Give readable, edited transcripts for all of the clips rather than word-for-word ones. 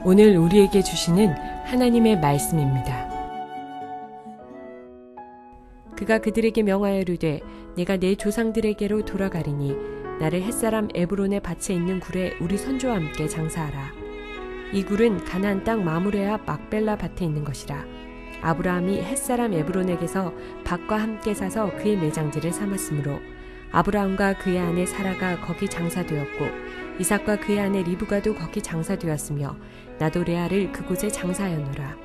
오늘 우리에게 주시는 하나님의 말씀입니다. 그가 그들에게 명하여 이르되 내가 내 조상들에게로 돌아가리니 나를 햇사람 에브론의 밭에 있는 굴에 우리 선조와 함께 장사하라. 이 굴은 가나안 땅 마므레 앞 막벨라 밭에 있는 것이라. 아브라함이 햇사람 에브론에게서 밭과 함께 사서 그의 매장지를 삼았으므로 아브라함과 그의 아내 사라가 거기 장사되었고 이삭과 그의 아내 리브가도 거기 장사되었으며 나도 레아를 그곳에 장사하였노라.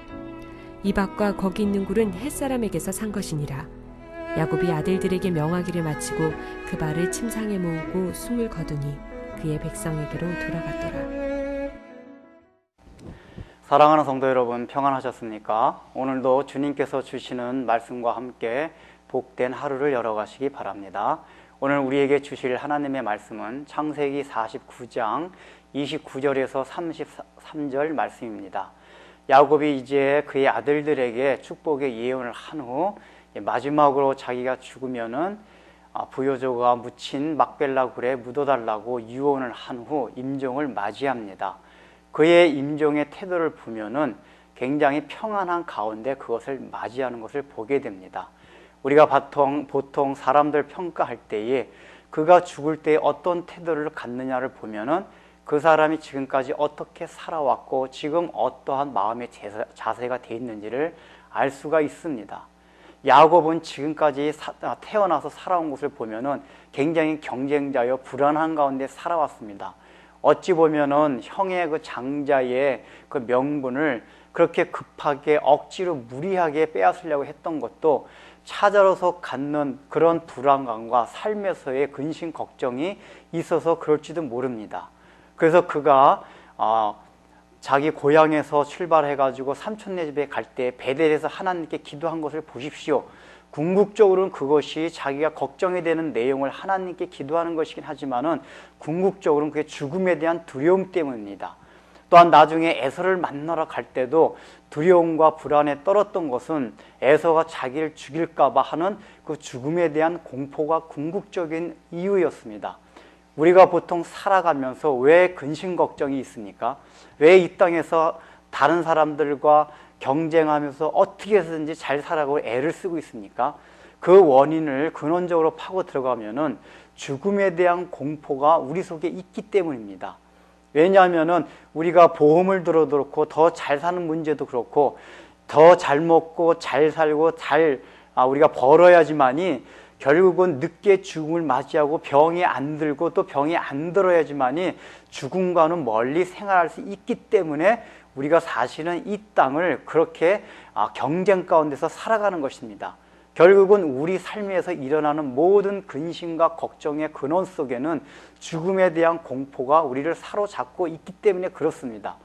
이 밭과 거기 있는 굴은 햇사람에게서 산 것이니라. 야곱이 아들들에게 명하기를 마치고 그 발을 침상에 모으고 숨을 거두니 그의 백성에게로 돌아갔더라. 사랑하는 성도 여러분, 평안하셨습니까? 오늘도 주님께서 주시는 말씀과 함께 복된 하루를 열어가시기 바랍니다. 오늘 우리에게 주실 하나님의 말씀은 창세기 49장 29절에서 33절 말씀입니다. 야곱이 이제 그의 아들들에게 축복의 예언을 한 후 마지막으로 자기가 죽으면은 부요조가 묻힌 막벨라 굴에 묻어달라고 유언을 한 후 임종을 맞이합니다. 그의 임종의 태도를 보면은 굉장히 평안한 가운데 그것을 맞이하는 것을 보게 됩니다. 우리가 보통 사람들 평가할 때에 그가 죽을 때 어떤 태도를 갖느냐를 보면은 그 사람이 지금까지 어떻게 살아왔고 지금 어떠한 마음의 자세가 되어 있는지를 알 수가 있습니다. 야곱은 지금까지 태어나서 살아온 것을 보면은 굉장히 경쟁자여 불안한 가운데 살아왔습니다. 어찌 보면은 형의 그 장자의 그 명분을 그렇게 급하게 억지로 무리하게 빼앗으려고 했던 것도 찾아서 갖는 그런 불안감과 삶에서의 근심 걱정이 있어서 그럴지도 모릅니다. 그래서 그가 자기 고향에서 출발해가지고 삼촌네 집에 갈 때 베델에서 하나님께 기도한 것을 보십시오. 궁극적으로는 그것이 자기가 걱정이 되는 내용을 하나님께 기도하는 것이긴 하지만은 궁극적으로는 그게 죽음에 대한 두려움 때문입니다. 또한 나중에 에서를 만나러 갈 때도 두려움과 불안에 떨었던 것은 에서가 자기를 죽일까 봐 하는 그 죽음에 대한 공포가 궁극적인 이유였습니다. 우리가 보통 살아가면서 왜 근심 걱정이 있습니까? 왜 이 땅에서 다른 사람들과 경쟁하면서 어떻게 해서든지 잘 살아가고 애를 쓰고 있습니까? 그 원인을 근원적으로 파고 들어가면은 죽음에 대한 공포가 우리 속에 있기 때문입니다. 왜냐하면은 우리가 보험을 들어도 그렇고 더 잘 사는 문제도 그렇고 더 잘 먹고 잘 살고 우리가 벌어야지만이 결국은 늦게 죽음을 맞이하고 병이 안 들고 또 병이 안 들어야지만이 죽음과는 멀리 생활할 수 있기 때문에 우리가 사실은 이 땅을 그렇게 경쟁 가운데서 살아가는 것입니다. 결국은 우리 삶에서 일어나는 모든 근심과 걱정의 근원 속에는 죽음에 대한 공포가 우리를 사로잡고 있기 때문에 그렇습니다.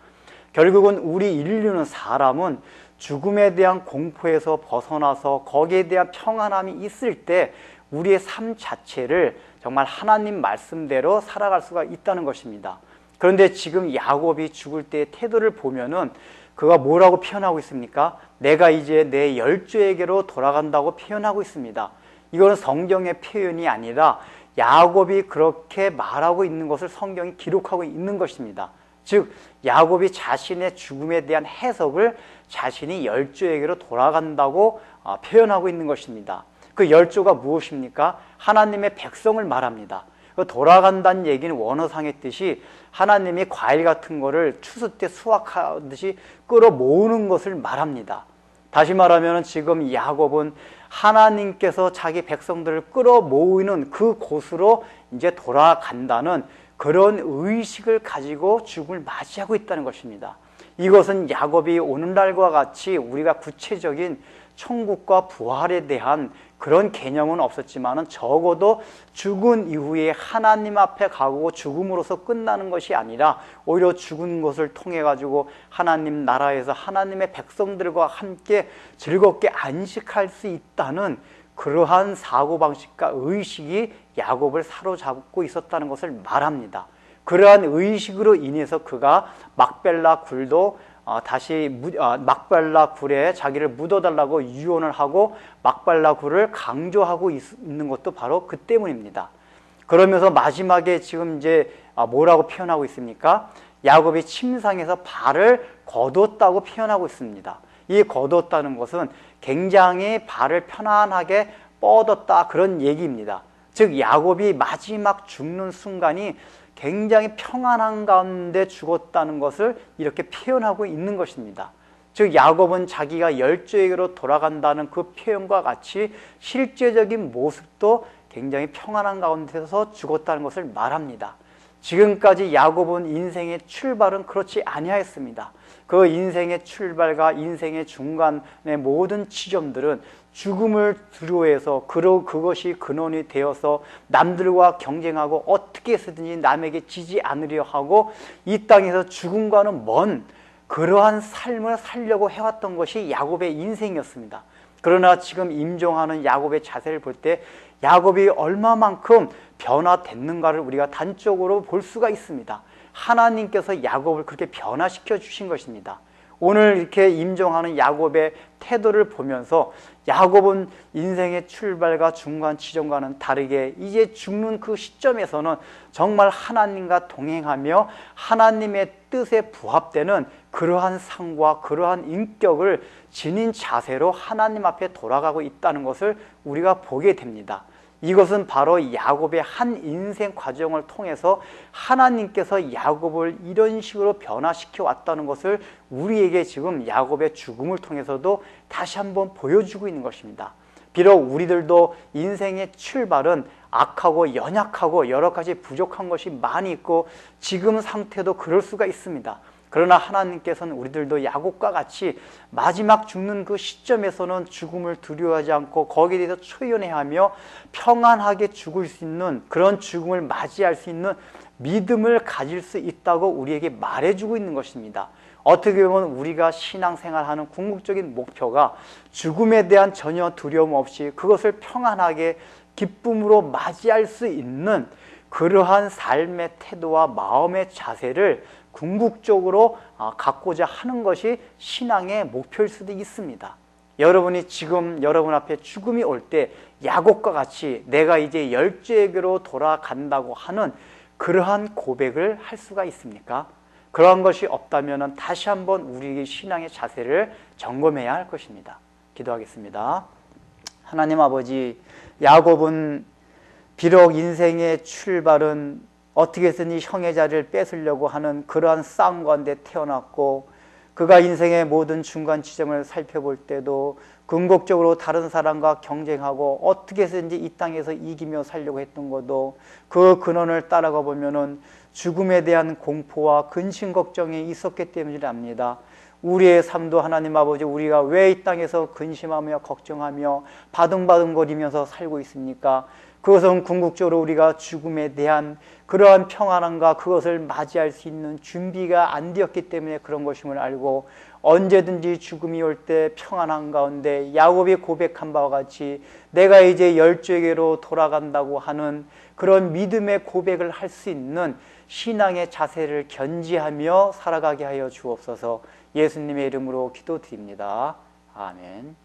결국은 우리 인류는 사람은 죽음에 대한 공포에서 벗어나서 거기에 대한 평안함이 있을 때 우리의 삶 자체를 정말 하나님 말씀대로 살아갈 수가 있다는 것입니다. 그런데 지금 야곱이 죽을 때의 태도를 보면은 그가 뭐라고 표현하고 있습니까? 내가 이제 내 열조에게로 돌아간다고 표현하고 있습니다. 이거는 성경의 표현이 아니라 야곱이 그렇게 말하고 있는 것을 성경이 기록하고 있는 것입니다. 즉 야곱이 자신의 죽음에 대한 해석을 자신이 열조에게로 돌아간다고 표현하고 있는 것입니다. 그 열조가 무엇입니까? 하나님의 백성을 말합니다. 돌아간다는 얘기는 원어상의 뜻이 하나님이 과일 같은 거를 추수 때 수확하듯이 끌어모으는 것을 말합니다. 다시 말하면 지금 야곱은 하나님께서 자기 백성들을 끌어모으는 그 곳으로 이제 돌아간다는 그런 의식을 가지고 죽음을 맞이하고 있다는 것입니다. 이것은 야곱이 오늘날과 같이 우리가 구체적인 천국과 부활에 대한 그런 개념은 없었지만은 적어도 죽은 이후에 하나님 앞에 가고 죽음으로서 끝나는 것이 아니라 오히려 죽은 것을 통해 가지고 하나님 나라에서 하나님의 백성들과 함께 즐겁게 안식할 수 있다는 그러한 사고방식과 의식이 야곱을 사로잡고 있었다는 것을 말합니다. 그러한 의식으로 인해서 그가 막벨라 굴도 막벨라 굴에 자기를 묻어달라고 유언을 하고 막벨라 굴을 강조하고 있는 것도 바로 그 때문입니다. 그러면서 마지막에 지금 이제 뭐라고 표현하고 있습니까? 야곱이 침상에서 발을 거두었다고 표현하고 있습니다. 이 거두었다는 것은 굉장히 발을 편안하게 뻗었다, 그런 얘기입니다. 즉 야곱이 마지막 죽는 순간이 굉장히 평안한 가운데 죽었다는 것을 이렇게 표현하고 있는 것입니다. 즉 야곱은 자기가 열조에게로 돌아간다는 그 표현과 같이 실제적인 모습도 굉장히 평안한 가운데서 죽었다는 것을 말합니다. 지금까지 야곱은 인생의 출발은 그렇지 아니하였습니다. 그 인생의 출발과 인생의 중간의 모든 지점들은 죽음을 두려워해서 그것이 근원이 되어서 남들과 경쟁하고 어떻게 해서든지 남에게 지지 않으려 하고 이 땅에서 죽음과는 먼 그러한 삶을 살려고 해왔던 것이 야곱의 인생이었습니다. 그러나 지금 임종하는 야곱의 자세를 볼 때 야곱이 얼마만큼 변화됐는가를 우리가 단적으로 볼 수가 있습니다. 하나님께서 야곱을 그렇게 변화시켜 주신 것입니다. 오늘 이렇게 임종하는 야곱의 태도를 보면서 야곱은 인생의 출발과 중간 지점과는 다르게 이제 죽는 그 시점에서는 정말 하나님과 동행하며 하나님의 뜻에 부합되는 그러한 상과 그러한 인격을 지닌 자세로 하나님 앞에 돌아가고 있다는 것을 우리가 보게 됩니다. 이것은 바로 야곱의 한 인생 과정을 통해서 하나님께서 야곱을 이런 식으로 변화시켜 왔다는 것을 우리에게 지금 야곱의 죽음을 통해서도 다시 한번 보여주고 있는 것입니다. 비록 우리들도 인생의 출발은 악하고 연약하고 여러 가지 부족한 것이 많이 있고 지금 상태도 그럴 수가 있습니다. 그러나 하나님께서는 우리들도 야곱과 같이 마지막 죽는 그 시점에서는 죽음을 두려워하지 않고 거기에 대해서 초연해하며 평안하게 죽을 수 있는 그런 죽음을 맞이할 수 있는 믿음을 가질 수 있다고 우리에게 말해주고 있는 것입니다. 어떻게 보면 우리가 신앙생활하는 궁극적인 목표가 죽음에 대한 전혀 두려움 없이 그것을 평안하게 기쁨으로 맞이할 수 있는 그러한 삶의 태도와 마음의 자세를 궁극적으로 갖고자 하는 것이 신앙의 목표일 수도 있습니다. 여러분이 지금 여러분 앞에 죽음이 올 때 야곱과 같이 내가 이제 열조에게로 돌아간다고 하는 그러한 고백을 할 수가 있습니까? 그러한 것이 없다면 다시 한번 우리의 신앙의 자세를 점검해야 할 것입니다. 기도하겠습니다. 하나님 아버지, 야곱은 비록 인생의 출발은 어떻게 해서든 형의 자리를 뺏으려고 하는 그러한 싸움 가운데 태어났고 그가 인생의 모든 중간 지점을 살펴볼 때도 궁극적으로 다른 사람과 경쟁하고 어떻게 해서든지 이 땅에서 이기며 살려고 했던 것도 그 근원을 따라가 보면은 죽음에 대한 공포와 근심 걱정이 있었기 때문이랍니다. 우리의 삶도 하나님 아버지, 우리가 왜 이 땅에서 근심하며 걱정하며 바둥바둥거리면서 살고 있습니까? 그것은 궁극적으로 우리가 죽음에 대한 그러한 평안함과 그것을 맞이할 수 있는 준비가 안 되었기 때문에 그런 것임을 알고 언제든지 죽음이 올 때 평안한 가운데 야곱이 고백한 바와 같이 내가 이제 열조에게로 돌아간다고 하는 그런 믿음의 고백을 할 수 있는 신앙의 자세를 견지하며 살아가게 하여 주옵소서. 예수님의 이름으로 기도드립니다. 아멘.